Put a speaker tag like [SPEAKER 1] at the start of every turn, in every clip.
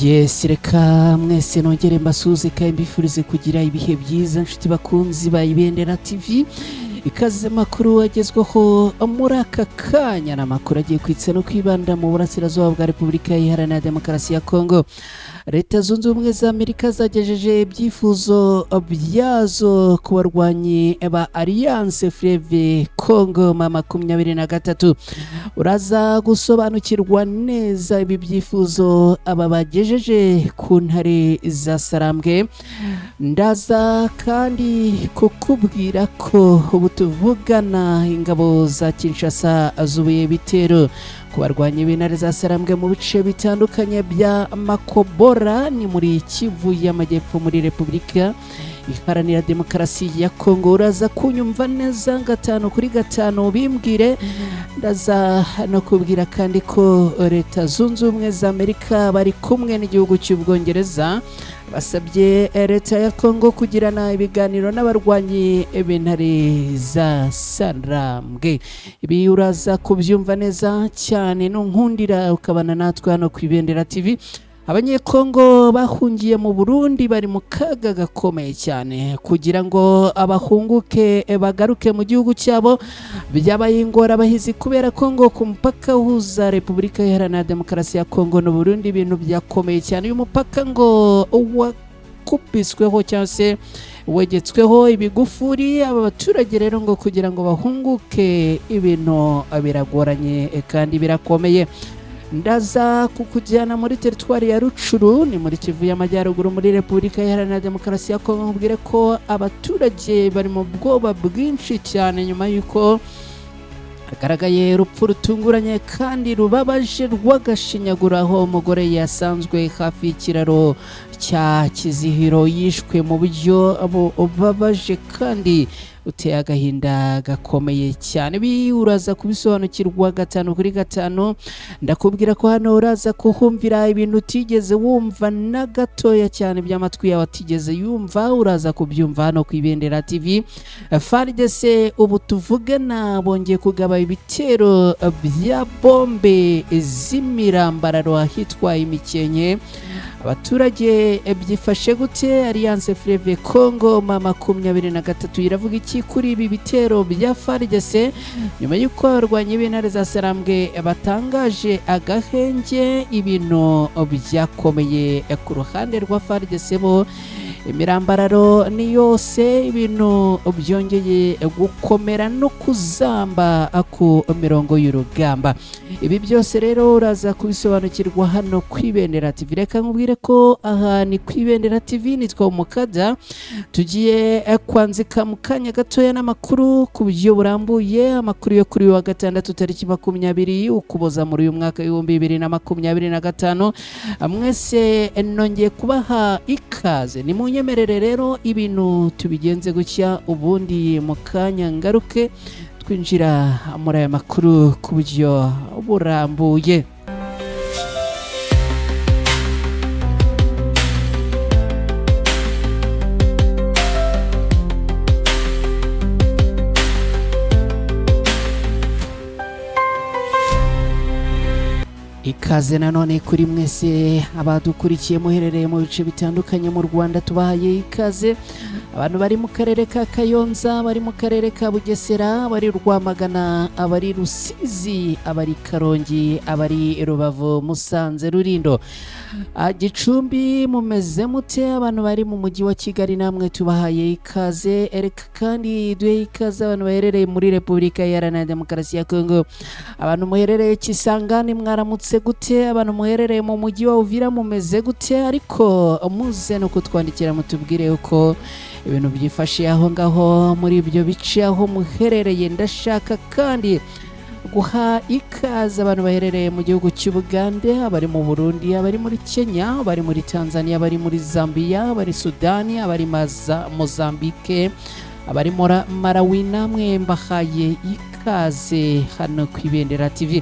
[SPEAKER 1] Yes, reka mwese nongere mbasuze kandi mbifurize kugira ibihe byiza nshuti bakunzi ba Ibendera TV. Ikaze makuru agezweho muri aka kanya n'amakuru agiye kwitsa no kwibanda mu burasirazuba bwa Repubulika Iharanira Demokarasi ya Kongo. Leta Zunze Ubumwe za Amerika zagejeje ibyifuzo byazo ku barwanyi ba Alliance Fleuve Congo mama 23. Uraza gusobanukirwa neza ibi byifuzo aba bagejeje ku ntare za Sarambwe. Ndaza kandi kukubwira ko ubu tuvugana ingabo za Kinshasa azubuye bitero ku barwanyi b'intare za Sarambwe mu bice bitandukanye bya Makobora ni muri Kivu y'Amajyepfo muri Repubulika Iharanira Demokarasi ya Kongo. Uraza kunyumva neza gatanu kuri gatanu bimbwire. Ndaza no kubwira kandi ko Leta Zunze Ubumwe za Amerika bari kumwe n'igihugu cy'Ubwongereza basabye Leta ya Kongo kugirana ibiganiro n'abarwanyi b'intare za Sarambwe. Ibi uraza kubyumva neza cyane nunkundira ukabana natwe hano ku Ibendera TV. Abanyekongo bahungiye mu Burundi bari mu kaga gakomeye cyane kugira ngo abahunguke bagaruke mu gihugu cyabo byabaye ingora bahizi kubera Kongo ku mupaka uhuza Repubulika Iharanira Demokarasi ya Kongo n'u Burundi. Ibintu byakomeye cyane uyu mupaka ngo wakubisweho cyangwa se wegetsweho ibigufuri. Aba baturage rero ngo kugira ngo bahunguke ibintu biragoranye kandi birakomeye. Ndaza kukujyana muri teritwari ya Rucuru ni muri Kivu y'Amajyaruguru muri Repubulika Iharanira Demokarasi ya Kongo. Nkubwire ko abaturage bari mu bwoba bwinshi cyane nyuma y'uko hagaragaye urupfu rutunguranye kandi rubabaje rw'agashinyaguro aho umugore yasanzwe hafi y'ikiraro cya Kizihiro yishwe mu buryo bubabaje kandi uteye agahinda gakomeye cyane. Uraza kubisobanukirwa gatanu kuri gatanu. Ndakubwira ko hano uraza kuhumvira ibintu utigeze wumva na gatoya cyane by'amatwi yawe atigeze yumva. Uraza kubyumva hano ku Ibendera TV. FARDC ubu tuvugana bongeye kugaba ibitero bya bombe z'imirambararo ahitwa Imikenke. Abaturage byifashe gute? Alliance Fleuve Congo mama 23 iravuga iki kuri ibi bitero bya FARDC nyuma y'uko abarwanyi b'intare za Sarambwe batangaje agahenge? Ibintu byakomeye ku ruhande rwa FARDC bo imirambararo ni yose ibintu byongeye gukomera no kuzamba ku mirongo y'urugamba. Ibi byose rero uraza kubisobanukirwa hano ku Ibendera TV. Reka nkubwire ko aha ni ku Ibendera TV, nitwa Umukada. Tugiye kwanzika mu kanya gatoya n'amakuru ku buryo burambuye. Amakuru yo kuri wa gatandatu tariki 20 ukuboza muri uyu mwaka 2025. Mwese nongeye kubaha ikaze. Ni munyemerere rero ibintu tubigenze gutya ubundi mu kanya ngaruke twinjira muri aya makuru ku buryo burambuye. Ikaze nanone kuri mwese abadukurikiye muherereye mu bice bitandukanye mu Rwanda, tubahaye ikaze. Abantu bari mu karere ka Kayonza, bari mu karere ka Bugesera, bari Rwamagana, abari Rusizi, abari Karongi, abari Rubavu, Musanze, Rulindo, Gicumbi, mumeze mute? Abantu bari mu mujyi wa Kigali namwe tubahaye ikaze. Ereka kandi duhe ikaze abantu baherereye muri Repubulika Iharanira Demokarasi ya Kongo. Abantu muherereye Kisangani mwaramutse gute? Abantu muherereye mu mujyi wa Uvira mumeze gute? Ariko muze no kutwandikira mutubwire uko ibintu byifashe aho ngaho muri ibyo bice aho muherereye. Ndashaka kandi guha ikaze abantu baherereye mu gihugu cy'Ubugande, abari mu Burundi, abari muri Kenya, abari muri Tanzania, abari muri Zambia, abari Sudani, abari Mozambique, abari Malawi, namwe mbahaye ikaze hano ku Ibendera TV.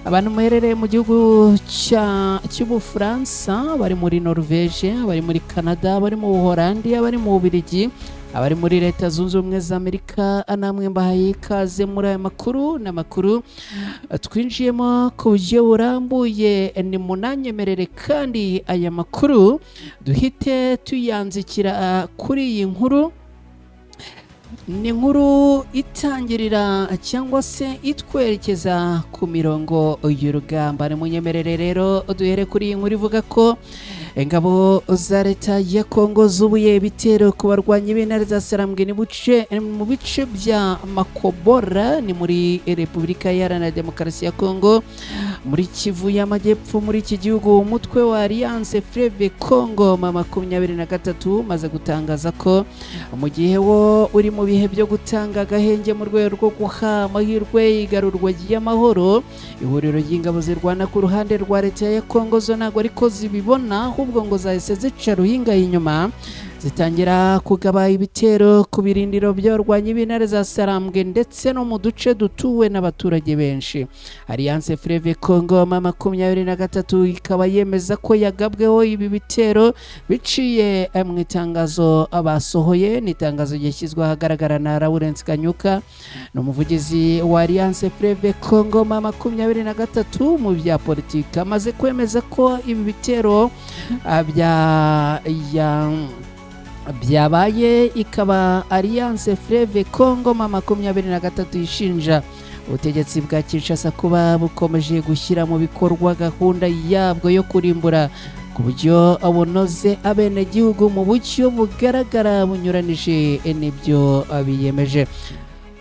[SPEAKER 1] Abantu muherereye mu gihugu cy'Ubufaransa, bari muri Norvège, bari muri Canada, bari mu Buholandi, bari mu Bubiligi, abari muri leta zunze ubumwe za Amerika namwe mbahaye ikaze muri aya makuru n'amakuru twinjiyemo ku buryo burambuye. Ni munanyemerere kandi aya makuru duhite tuyanzikira kuri iyi nkuru. Ni inkuru itangirira cyangwa se itwerekeza ku mirongo y'urugamba. Ni munyemerere rero duhere kuri iyi nkuru ivuga ko ingabo za leta ya Kongo zubuye ibitero ku barwanyi b'intare za Sarambwe mu bice bya Makobora ni muri Repubulika Iharanira Demokarasi ya Kongo muri Kivu y'Amajyepfo muri iki gihugu. Umutwe wa Alliance Fleuve Congo 23 maze gutangaza ko mu gihe wo uri mu bihe byo gutanga agahenge mu rwego rwo guha amahirwe igarurwa ry'amahoro, ihuriro ry'ingabo zirwana ku ruhande rwa leta ya Kongo zo ntabwo ariko zibibona, ahubwo ngo zahise zica ruhinga inyuma zitangira kugaba ibitero ku birindiro by'abarwanyi b'intare za Sarambwe ndetse no mu duce dutuwe n'abaturage benshi. Alliance Fleuve Congo 23 ikaba yemeza ko yagabweho ibi bitero biciye mu itangazo abasohoye. Ni itangazo ryashyizwe ahagaragara na Lawrence Kanyuka n'umuvugizi wa Alliance Fleuve Congo 23 mu bya politiki, amaze kwemeza ko ibi bitero byabaye. Ikaba Alliance Fleuve Congo 23 ishinja ubutegetsi bwa Kinshasa kuba bukomeje gushyira mu bikorwa gahunda yabwo yo kurimbura ku buryo bunoze abenegihugu mu buryo bugaragara bunyuranije n'ibyo biyemeje.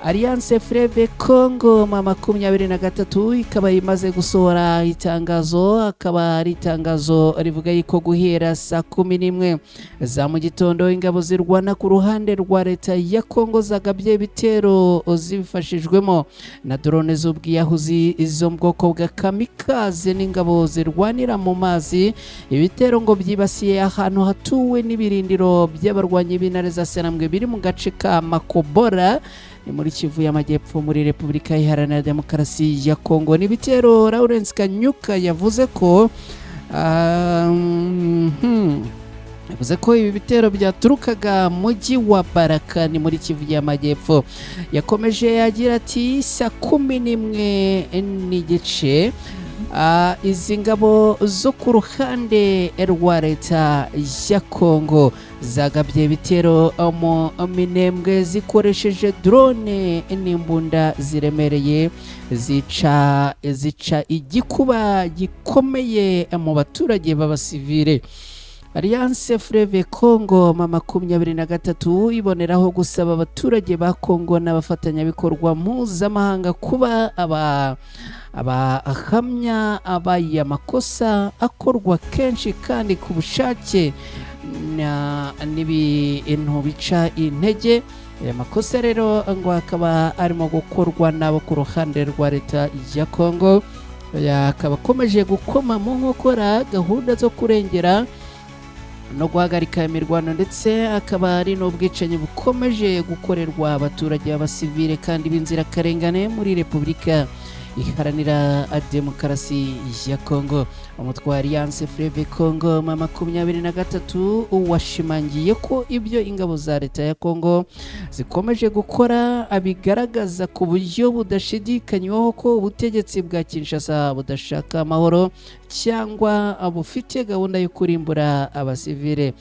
[SPEAKER 1] Alliance Fleuve Congo 23 ikaba imaze gusohora itangazo, akaba ari itangazo rivuga yuko guhera saa 11 za mu gitondo ingabo zirwana ku ruhande rwa leta ya Kongo zagabye ibitero zibifashijwemo na drone z'ubwiyahuzi zo mu bwoko bwa kamikaze n'ingabo zirwanira mu mazi. Ibitero ngo byibasiye ahantu hatuwe n'ibirindiro by'abarwanyi b'intare za Sarambwe biri mu gace ka Makobora ni muri Kivu y'Amajyepfo muri Repubulika Iharanira Demokarasi ya Kongo. Ni bitero Lawrence Kanyuka yavuze ko yavuze ko ibi bitero byaturukaga mujyi wa Baraka ni muri Kivu y'Amajyepfo. Yakomeje agira ati saa 11 n'igice izi ngabo zo ku ruhande rwa leta ya Kongo zagabye ibitero mu minembwe zikoresheje drone n'imbunda ziremereye zica igikuba gikomeye mu baturage b'abasivile. Alliance Fleuve Congo 23 iboneraho gusaba abaturage ba Kongo n'abafatanyabikorwa mpuzamahanga kuba abahamya abaye amakosa akorwa kenshi kandi ku bushake n'ibintu bica intege. Aya makosa rero ngo akaba arimo gukorwa n'abo ku ruhande rwa leta ya Kongo, akaba akomeje gukoma mu nkokora gahunda zo kurengera no guhagarika imirwano, ndetse akaba ari n'ubwicanyi bukomeje gukorerwa abaturage b'abasivile kandi b'inzirakarengane muri Repubulika Iharanira Demokarasi ya Kongo. Umutwe wa Alliance Fleuve Congo 23 washimangiye ko ibyo ingabo za leta ya Kongo zikomeje gukora abigaragaza ku buryo budashidikanywaho ko ubutegetsi bwa Kinshasa budashaka amahoro cyangwa bufite gahunda yo kurimbura abasivile.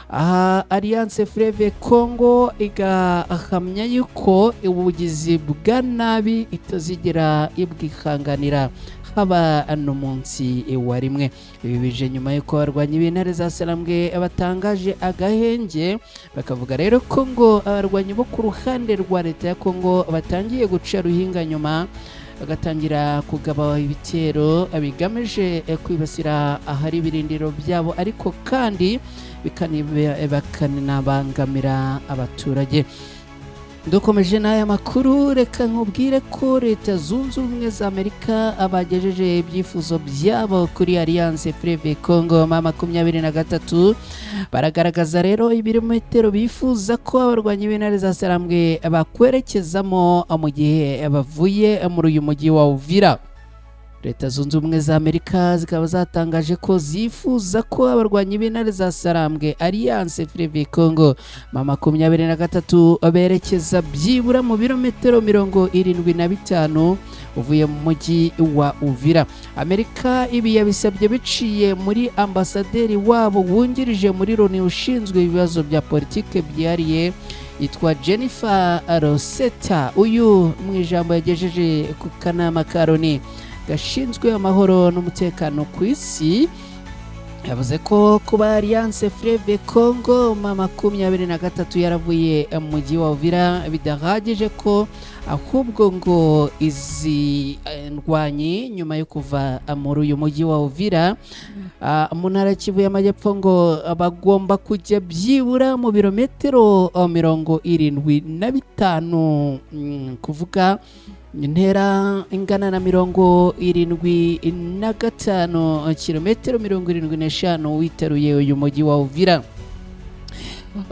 [SPEAKER 1] Aha Alliance Fleuve Congo igahamya yuko ubugizi bwa nabi itazigera ibwihanganira haba n'umunsi wa rimwe. Ibi bije nyuma y'uko abarwanyi b'intare za Sarambwe batangaje agahenge, bakavuga rero ko ngo abarwanyi bo ku ruhande rwa leta ya Kongo batangiye guca ruhinga nyuma bagatangira kugaba ibitero bigamije kwibasira ahari ibirindiro byabo, ariko kandi bakanabangamira abaturage. Dukomeje n'aya makuru, reka nkubwire ko leta zunze ubumwe za Amerika abagejeje ibyifuzo byabo kuri Alliance Fleuve Congo 23 baragaragaza rero ibirometero bifuza ko abarwanyi b'intare za Sarambwe bakwerekezamo mu gihe bavuye muri uyu mujyi wa Uvira. leta zunze ubumwe za Amerika zikaba zatangaje ko zifuza ko abarwanyi b'intare za Sarambwe Alliance Fleuve Congo M23 berekeza byibura mu birometero 75 uvuye mu mujyi wa Uvira. Amerika ibi yabisabye biciye muri ambasaderi wabo wungirije muri Loni ushinzwe ibibazo bya politike byihariye yitwa Jennifer Rosetta. Uyu mu ijambo yagejeje ku kanama ka Loni gashinzwe amahoro n'umutekano ku isi yavuze ko kuba Alliance Fleuve Congo M23 yaravuye mu mujyi wa Uvira bidahagije ko ahubwo ngo izi ndwanyi nyuma yo kuva muri uyu mujyi wa Uvira mu ntara Kivu y'Amajyepfo ngo bagomba kujya byibura mu birometero 75 kuvuga intera ingana na 75 kilometero 75 witeruye uyu mujyi wa Uvira.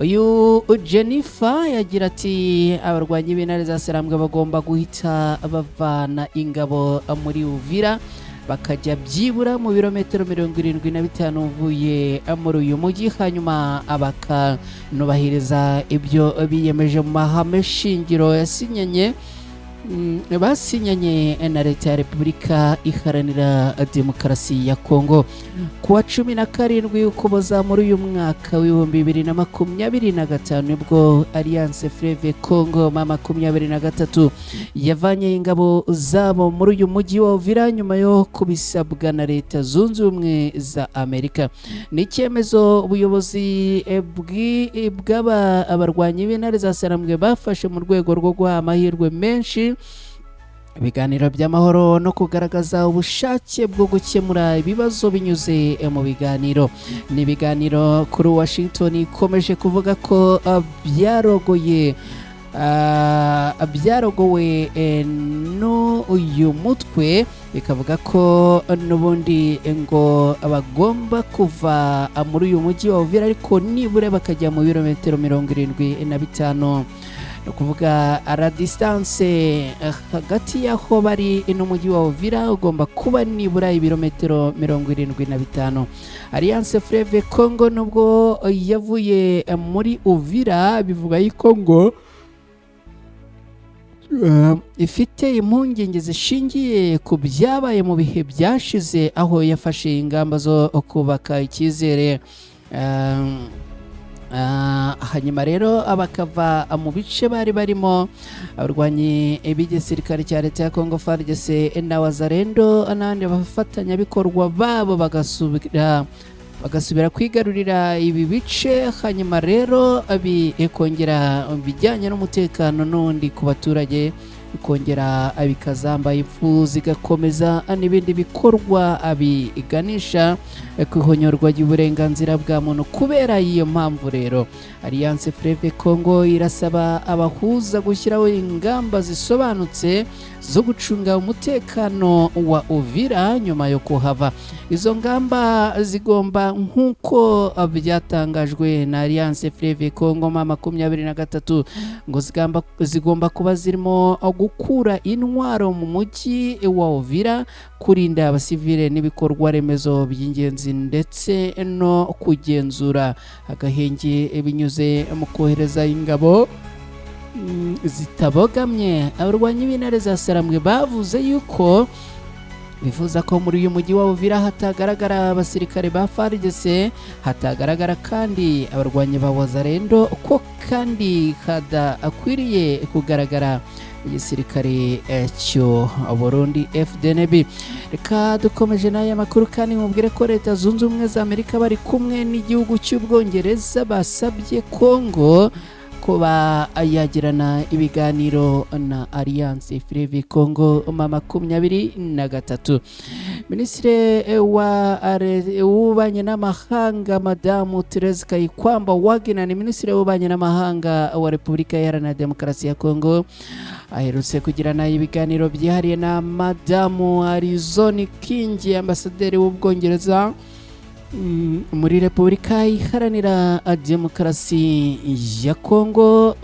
[SPEAKER 1] Uyu Jennifer yagira ati abarwanyi b'intare za Sarambwe bagomba guhita bavana ingabo muri Uvira bakajya byibura mu birometero 75 uvuye muri uyu mujyi, hanyuma bakanubahiriza ibyo biyemeje mu mahame shingiro basinyanye na leta ya Repubulika Iharanira Demokarasi ya Kongo kuwa 17 Ukuboza muri uyu mwaka w'2025 nibwo Alliance Fleuve Congo M23 yavanye ingabo zabo muri uyu mujyi wa Uvira nyuma yo kubisabwa na leta zunze ubumwe za Amerika. Ni icyemezo ubuyobozi bw'aba abarwanyi b'intare za Sarambwe bafashe mu rwego rwo guha amahirwe menshi ibiganiro by'amahoro no kugaragaza ubushake bwo gukemura ibibazo binyuze mu biganiro. Ni ibiganiro kuri Washington ikomeje kuvuga ko byarogowe n'uyu mutwe, bikavuga ko n'ubundi ngo bagomba kuva muri uyu mujyi wa Uvira ariko nibura bakajya mu birometero 75 no kuvuga la distance hagati y'aho bari n'umujyi wa Uvira ugomba kuba nibura ibirometero 75. Alliance Fleuve Congo nubwo yavuye muri Uvira bivuga yuko ngo ifite impungenge zishingiye ku byabaye mu bihe byashize aho yafashe ingamba zo kubaka icyizere hanyuma rero abakava mu bice bari barimo abarwanyi b'igisirikare cya leta ya Congo FARDC na Wazalendo n'abandi bafatanyabikorwa babo bagasubira kwigarurira ibi bice, hanyuma rero bikongera bijyanye n'umutekano n'undi ku baturage bikongera bikazamba impfu zigakomeza n'ibindi bikorwa biganisha ku ihonyorwa ry'uburenganzira bwa muntu. Kubera iyo mpamvu rero Alliance Fleuve Congo irasaba abahuza gushyiraho ingamba zisobanutse zo gucunga umutekano wa Uvira nyuma yo kuhava. Izo ngamba zigomba nk'uko byatangajwe na Alliance Fleuve Congo M23 ngo zigomba kuba zirimo gukura intwaro mu mujyi wa Uvira, kurinda abasivile n'ibikorwa remezo by'ingenzi ndetse no kugenzura agahenge binyuze mu kohereza ingabo zitabogamye. Abarwanyi b'intare za Sarambwe bavuze yuko bifuza ko muri uyu mujyi wa Uvira hatagaragara abasirikare ba FARDC, hatagaragara kandi abarwanyi ba Wazalendo, ko kandi hadakwiriye kugaragara igisirikare cyo Burundi FDNB. Reka dukomeje n'aya makuru kandi mubwire ko leta zunze ubumwe za Amerika bari kumwe n'igihugu cy'Ubwongereza basabye Congo kuba yagirana ibiganiro na Alliance Fleuve Congo M23. Minisitiri w'ububanyi n'amahanga Madamu Therese Kayikwamba Wagner ni minisitiri w'ububanyi n'amahanga wa Repubulika Iharanira Demokarasi ya Congo aherutse kugirana ibiganiro byihariye na Madamu Arizona Kingi, ambasaderi w'Ubwongereza muri Repubulika Iharanira Demokarasi ya Congo.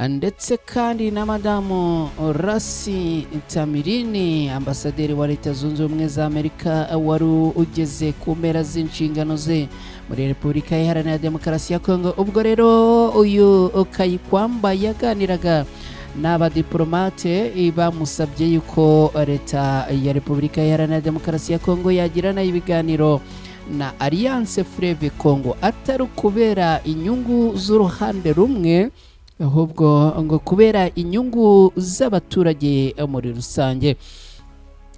[SPEAKER 1] ndetse kandi na madamu Rasi Tamirini, ambasaderi wa Leta Zunze Ubumwe za Amerika wari ugeze ku mpera z'inshingano ze muri Repubulika Iharanira Demokarasi ya Kongo. Ubwo rero uyu Kayikwamba yaganiraga n'abadiplomate bamusabye yuko leta ya Repubulika Iharanira Demokarasi ya Kongo yagirana ibiganiro na Alliance Fleuve Congo, atari kubera inyungu z'uruhande rumwe, ahubwo ngo kubera inyungu z'abaturage muri rusange.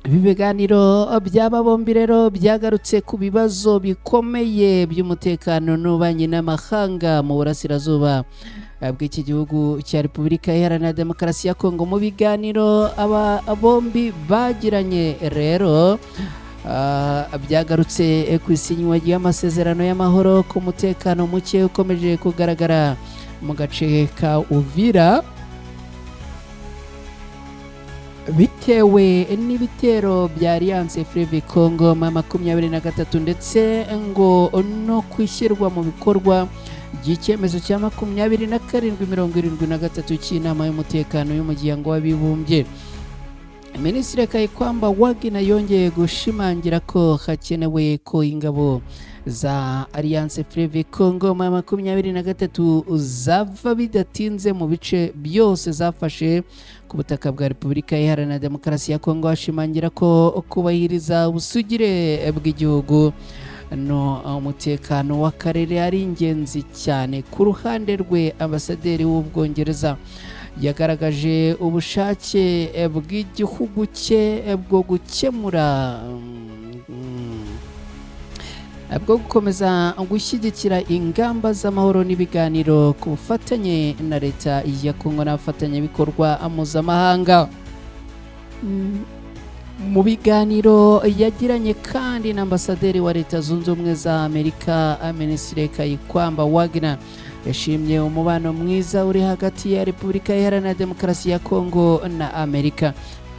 [SPEAKER 1] Ibi biganiro by'aba bombi rero byagarutse ku bibazo bikomeye by'umutekano n'ububanyi n'amahanga mu burasirazuba bw'iki gihugu cya Repubulika Iharanira Demokarasi ya Kongo. Mu biganiro aba bombi bagiranye rero byagarutse ku isinywa ry'amasezerano y'amahoro ku mutekano muke ukomeje kugaragara mu gace ka Uvira bitewe n'ibitero bya Alliance Fleuve Congo 23, ndetse ngo no kwishyirwa mu bikorwa by'icyemezo cya 2773 cy'inama y'umutekano y'umuryango w'abibumbye. Minisitiri Kayikwamba Wagner yongeye gushimangira ko hakenewe ko ingabo za Alliance Fleuve Congo 23 zava bidatinze mu bice byose zafashe ku butaka bwa Repubulika Iharanira Demokarasi ya Kongo, ashimangira ko kubahiriza ubusugire bw'igihugu no umutekano w'akarere ari ingenzi cyane. Ku ruhande rwe, ambasaderi w'Ubwongereza yagaragaje ubushake bw'igihugu cye bwo gukomeza gushyigikira ingamba z'amahoro n'ibiganiro ku bufatanye na leta ya Kongo n'abafatanyabikorwa mpuzamahanga. Mu biganiro yagiranye kandi na ambasaderi wa Leta Zunze Ubumwe za Amerika, Minisitiri Kayikwamba Wagner yashimye umubano mwiza uri hagati ya Repubulika Iharanira Demokarasi ya Kongo na Amerika.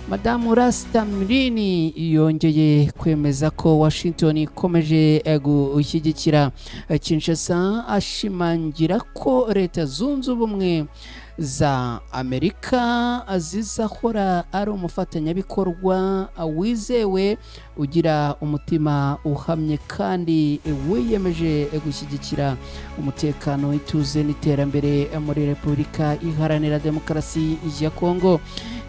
[SPEAKER 1] Madamu Rasi Tamirini yongeye kwemeza ko Washington ikomeje gushyigikira Kinshasa, ashimangira ko Leta Zunze Ubumwe za Amerika zizahora ari umufatanyabikorwa wizewe ugira umutima uhamye kandi wiyemeje gushyigikira umutekano, ituze n'iterambere muri Repubulika Iharanira Demokarasi ya Kongo.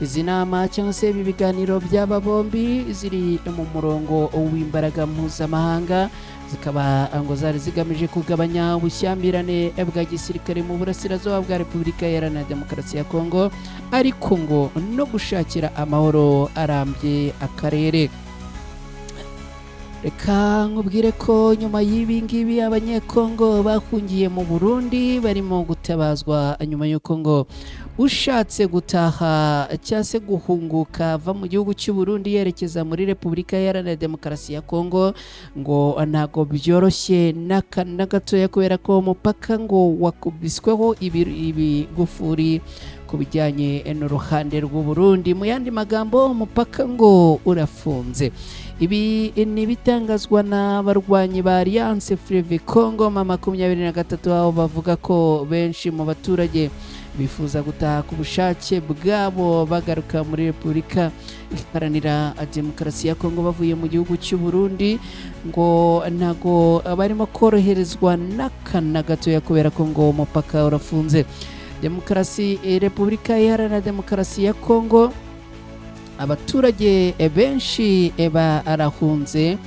[SPEAKER 1] Izi nama cyangwa se ibi biganiro by'aba bombi ziri mu murongo w'imbaraga mpuzamahanga, zikaba ngo zari zigamije kugabanya ubushyamirane bwa gisirikare mu burasirazuba bwa Repubulika Iharanira Demokarasi ya Kongo, ariko ngo no gushakira amahoro arambye akarere. Reka nkubwire ko nyuma y'ibi ngibi abanyekongo bahungiye mu Burundi barimo gutabazwa nyuma y'uko ngo ushatse gutaha cyangwa se guhunguka ava mu gihugu cy'u Burundi yerekeza muri Repubulika Iharanira Demokarasi ya Kongo ngo ntago byoroshye na gatoya, kubera ko umupaka ngo wakubisweho ibigufuri ku bijyanye n'uruhande rw'u Burundi. Mu yandi magambo, umupaka ngo urafunze. Ibi ni ibitangazwa n'abarwanyi ba Alliance Fleuve Congo 23, aho bavuga ko benshi mu baturage bifuza gutaha ku bushake bwabo bagaruka muri Repubulika Iharanira Demokarasi ya Kongo bavuye mu gihugu cy'u Burundi, ngo ntago barimo koroherezwa n'akana gatoya kubera ko ngo umupaka urafunze. Repubulika Iharanira Demokarasi ya Kongo, abaturage benshi barahunze,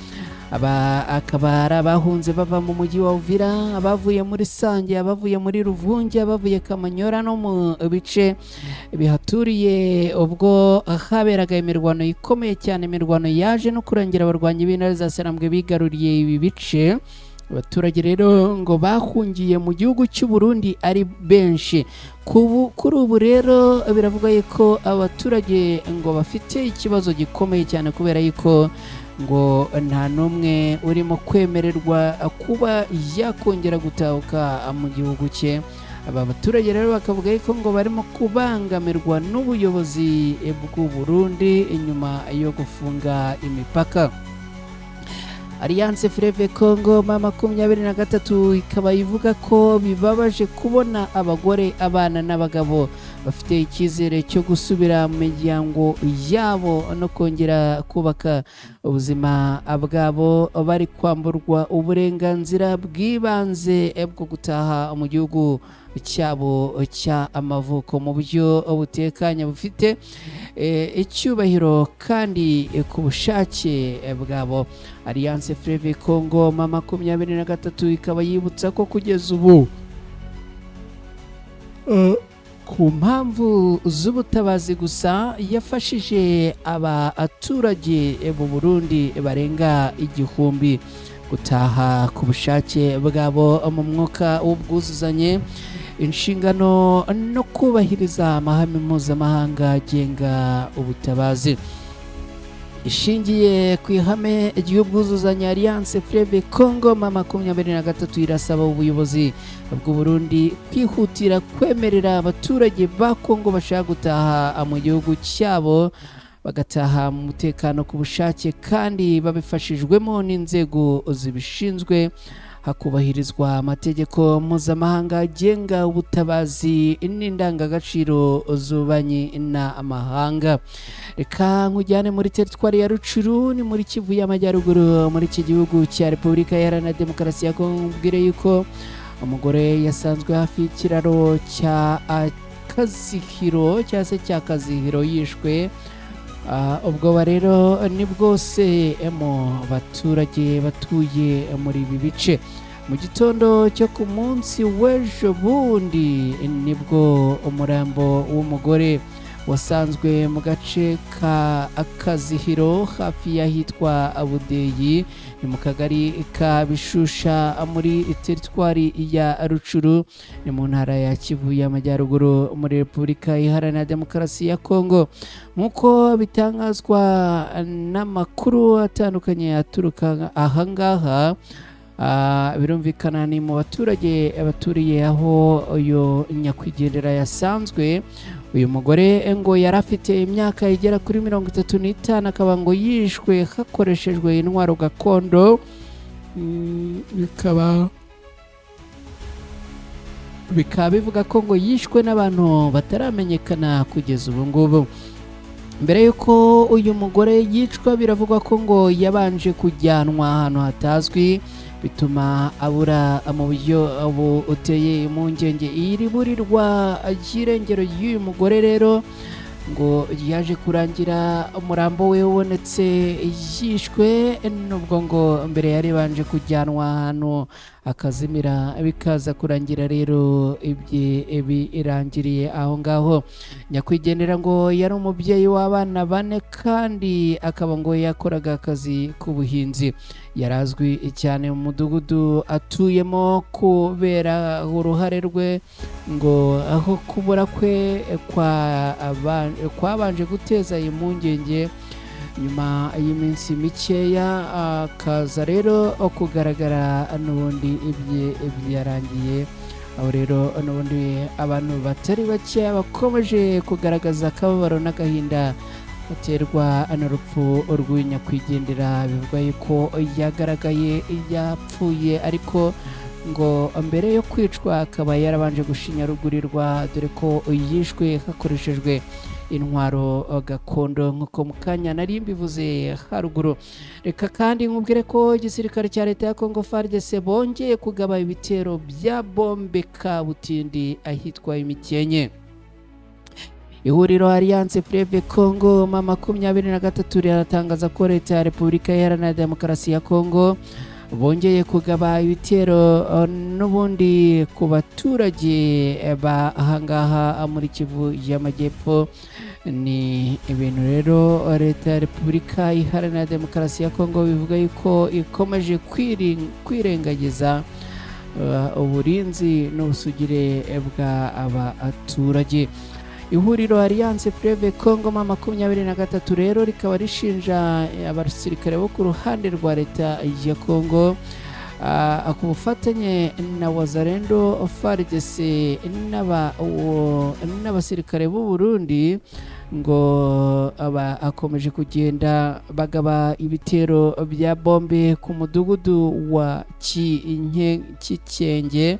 [SPEAKER 1] akaba ari abahunze bava mu mujyi wa Uvira, abavuye muri Sange, abavuye muri Ruvungi, abavuye Kamanyora no mu bice bihaturiye ubwo haberaga imirwano ikomeye cyane, imirwano yaje no kurengera abarwanyi b'intare za Sarambwe bigaruriye ibi bice. Abaturage rero ngo bahungiye mu gihugu cy'u Burundi ari benshi. Kuri ubu rero biravuga yuko abaturage ngo bafite ikibazo gikomeye cyane, kubera yuko ngo nta n'umwe urimo kwemererwa kuba yakongera gutahuka mu gihugu cye. Aba baturage rero bakavuga yuko ngo barimo kubangamirwa n'ubuyobozi bw'u Burundi inyuma yo gufunga imipaka. Alliance Fleuve Congo M23 ikaba ivuga ko bibabaje kubona abagore, abana n'abagabo bafite icyizere cyo gusubira mu miryango yabo no kongera kubaka ubuzima bwabo bari kwamburwa uburenganzira bw'ibanze bwo gutaha mu gihugu cyabo cy'amavuko mu buryo butekanye bufite icyubahiro kandi ku bushake bwabo. Alliance Fleuve Congo M23 ikaba yibutsa ko kugeza ubu ku mpamvu z'ubutabazi gusa yafashije abaturage mu Burundi barenga igihumbi gutaha ku bushake bwabo mu mwuka w'ubwuzuzanye, inshingano no kubahiriza amahame mpuzamahanga agenga ubutabazi. Ishingiye ku ihame ry'ubwuzuzanye, Alliance Fleuve Congo M23 irasaba ubuyobozi bw'u Burundi kwihutira kwemerera abaturage ba Congo bashaka gutaha mu gihugu cyabo bagataha mu mutekano ku bushake kandi babifashijwemo n'inzego zibishinzwe, hakubahirizwa amategeko mpuzamahanga agenga ubutabazi n'indangagaciro z'ububanyi n'amahanga. Reka nkujyane muri teritwari ya Rucuru, ni muri Kivu y'Amajyaruguru muri iki gihugu cya Repubulika Iharanira Demokarasi ya Kongo. Mbwire yuko umugore yasanzwe hafi y'ikiraro cya Kazihiro cyangwa se cya Kazihiro yishwe. Ubwo rero ni bwose mu baturage batuye muri ibi bice. Mu gitondo cyo ku munsi w'ejo bundi nibwo umurambo w'umugore wasanzwe mu gace ka Kazihiro hafi y'ahitwa Budeyi, ni mu kagari ka Bishusha muri teritwari ya Rucuru, ni mu ntara ya Kivu y'Amajyaruguru muri Repubulika Iharanira Demokarasi ya Kongo. Nk'uko bitangazwa n'amakuru atandukanye aturuka ahangaha, birumvikana ni mu baturage baturiye aho uyu nyakwigendera yasanzwe. Uyu mugore ngo yari afite imyaka igera kuri 35, akaba ngo yishwe hakoreshejwe intwaro gakondo. Bikaba bivuga ko ngo yishwe n'abantu bataramenyekana kugeza ubu ngubu. Mbere yuko uyu mugore yicwa, biravugwa ko ngo yabanje kujyanwa ahantu hatazwi, bituma abura mu buryo buteye impungenge. Iri burirwa ry'irengero y'uyu mugore rero ngo yaje kurangira umurambo we ubonetse yishwe, nubwo ngo mbere yari banje kujyanwa ahantu akazimira, bikaza kurangira rero birangiriye aho ngaho. Nyakwigendera ngo yari umubyeyi w'abana 4 kandi akaba ngo yakoraga akazi k'ubuhinzi. Yarazwi cyane mu mudugudu atuyemo kubera uruhare rwe ngo aho kubura kwe kwabanje guteza impungenge. Nyuma y'iminsi mikeya akaza rero kugaragara n'ubundi byarangiye aho rero n'ubundi abantu batari bake bakomeje kugaragaza akababaro n'agahinda baterwa n'urupfu rw'inyakwigendera. Bivuga yuko yagaragaye yapfuye, ariko ngo mbere yo kwicwa akaba yarabanje gushinyarugurirwa, dore ko yishwe hakoreshejwe intwaro gakondo nk'uko mu kanya nari mbivuze haruguru. Reka kandi nkubwire ko igisirikare cya leta ya Congo FARDC bongeye kugaba ibitero bya bombe kabutindi ahitwa Imikenke. Ihuriro Alliance Fleuve Congo M23 riratangaza ko leta ya Repubulika Iharanira Demokarasi ya Kongo bongeye kugaba ibitero n'ubundi ku baturage bahangaha muri Kivu y'Amajyepfo. Ni ibintu rero leta ya Repubulika Iharanira Demokarasi ya Kongo bivuga yuko ikomeje kwirengagiza uburinzi n'ubusugire bwa abaturage. Ihuriro Alliance Fleuve Congo M23 rero rikaba rishinja abasirikare bo ku ruhande rwa leta ya Kongo ku bufatanye na Wazalendo FARDC n'abasirikare b'u Burundi ngo akomeje kugenda bagaba ibitero bya bombe ku mudugudu wa Kikenge,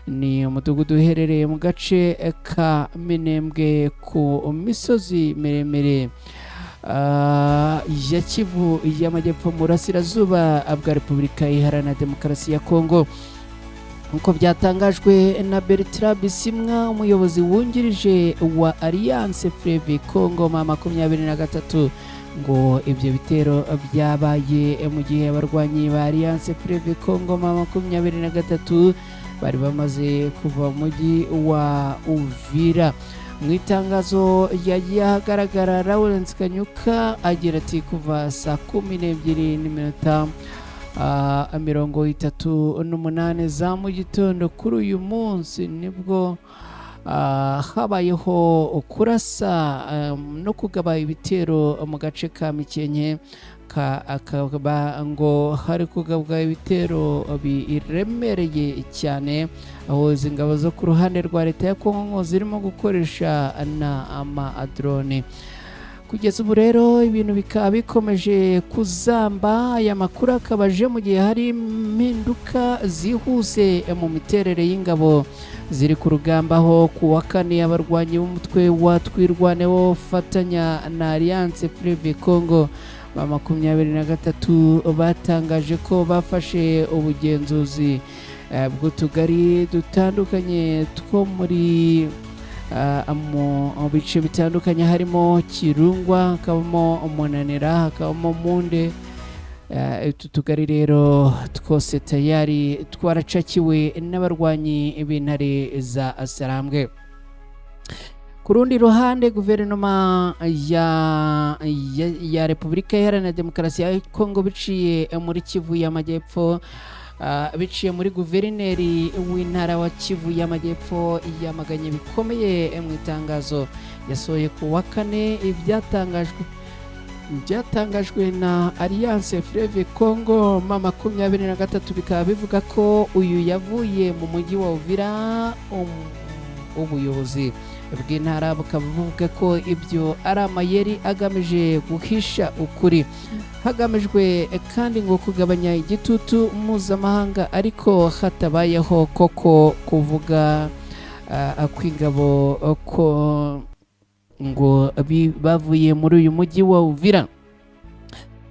[SPEAKER 1] ni umudugudu uherereye mu gace ka Minembwe ku misozi miremire ya Kivu y'Amajyepfo mu burasirazuba bwa Repubulika Iharanira Demokarasi ya Kongo. Nk'uko byatangajwe na Bertrand Bisimwa, umuyobozi wungirije wa Alliance Fleuve Congo M23, ngo ibyo bitero byabaye mu gihe abarwanyi ba Alliance Fleuve Congo M23 bari bamaze kuva mu mujyi wa Uvira. Mu itangazo yagiye ahagaragara, Lawrence Kanyuka agira ati kuva saa 12:38 za mu gitondo kuri uyu munsi nibwo habayeho kurasa no kugaba ibitero mu gace ka Mikenke, akaba ngo hari kugabwa ibitero biremereye cyane, aho izi ngabo zo ku ruhande rwa leta ya Kongo zirimo gukoresha amadrone. Kugeza ubu rero ibintu bikaba bikomeje kuzamba. Aya makuru akaba aje mu gihe hari impinduka zihuse mu miterere y'ingabo ziri ku rugamba, aho ku wa kane abarwanyi b'umutwe wa Twirwaneho ufatanya na Alliance Fleuve Congo M23 batangaje ko bafashe ubugenzuzi bw'utugari dutandukanye two muri mu bice bitandukanye, harimo Kirungwa, hakabamo Munanira, hakabamo Munde. Utu tugari rero twose tayari twaracakiwe n'abarwanyi b'intare za Sarambwe. Ku rundi ruhande, guverinoma ya Repubulika Iharanira Demokarasi ya Kongo biciye muri Kivu y'Amajyepfo, biciye muri guverineri w'intara wa Kivu y'Amajyepfo, yamaganye bikomeye mu itangazo yasohoye ku wa kane byatangajwe na Alliance Fleuve Congo M23, bikaba bivuga ko uyu yavuye mu mujyi wa Uvira. Ubuyobozi bw'intara bukaba buvuga ko ibyo ari amayeri agamije guhisha ukuri, hagamijwe kandi ngo kugabanya igitutu mpuzamahanga, ariko hatabayeho koko kuvuga kw'ingabo ko ngo bavuye muri uyu mujyi wa Uvira.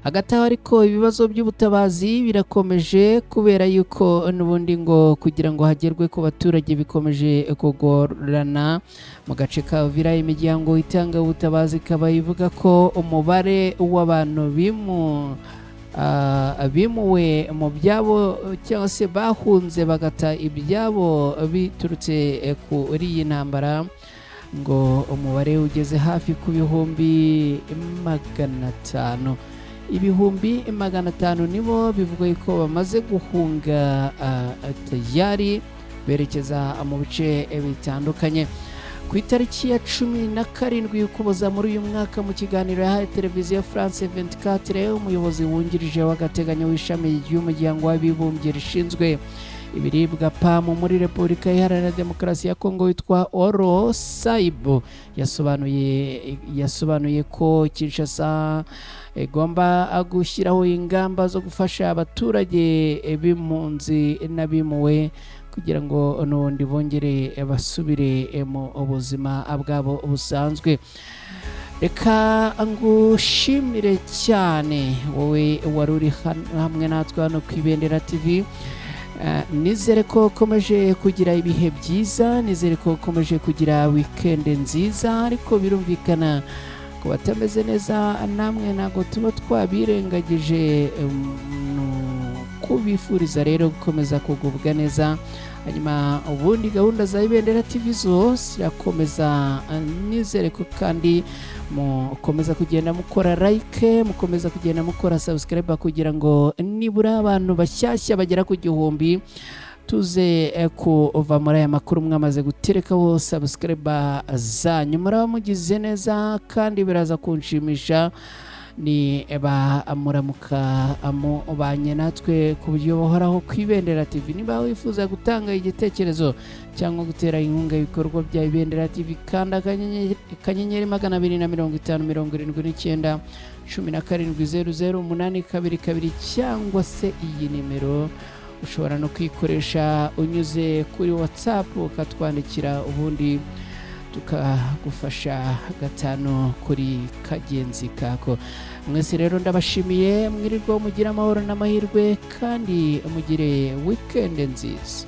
[SPEAKER 1] Hagati aho ariko ibibazo by'ubutabazi birakomeje, kubera yuko n'ubundi ngo kugira ngo hagerwe ku baturage bikomeje kugorana mu gace ka Uvira. Imiryango itanga ubutabazi ikaba ivuga ko umubare w'abantu bimuwe mu byabo cyangwa se bahunze bagata ibyabo biturutse kuri iyi ntambara, ngo umubare ugeze hafi ku bihumbi 500. Ibihumbi 500 nibo bivuga ko bamaze guhunga tayari berekeza mu bice bitandukanye. Ku itariki ya 17 Ukuboza muri uyu mwaka, mu kiganiro yahaye televiziyo France 24, umuyobozi wungirije w'agateganyo w'ishami ry'umuryango w'abibumbye rishinzwe ibiribwa PAM muri Repubulika Iharanira Demokarasi ya Kongo witwa Oro Saibo yasobanuye ko Kinshasa igomba gushyiraho ingamba zo gufasha abaturage b'impunzi n'abimuwe kugira ngo n'ubundi bongere basubire mu buzima bwabo busanzwe. Reka ngushimire cyane wowe wari uri hamwe natwe hano ku Ibendera TV. Nizere ko ukomeje kugira ibihe byiza, nizere ko ukomeje kugira weekend nziza, ariko birumvikana ko batameze neza namwe ntabwo tuba twabirengagije, kubifuriza rero gukomeza kugubwa neza. Hanyuma ubundi gahunda za Ibendera TV zo zirakomeza, nizere ko kandi mukomeza kugenda mukora like, mukomeza kugenda mukora subscribe kugira ngo nibura abantu bashyashya bagera ku 1000 tuze kuva muri aya makuru mwamaze guterekaho subscribe zanyu. Muraba mugize neza kandi biraza kunshimisha. ni muramuka mubanye natwe ku buryo buhoraho ku Ibendera TV. Niba wifuza gutanga igitekerezo cyangwa gutera inkunga ibikorwa bya Ibendera TV, kanda akanyenyeri 250 79 17 00 822 cyangwa se iyi nimero ushobora no kwikoresha unyuze kuri WhatsApp ukatwandikira, ubundi tukagufasha gatanu kuri kagenzi kako. Mwese rero ndabashimiye, mwirirwa mugira amahoro n'amahirwe kandi mugire weekend nziza.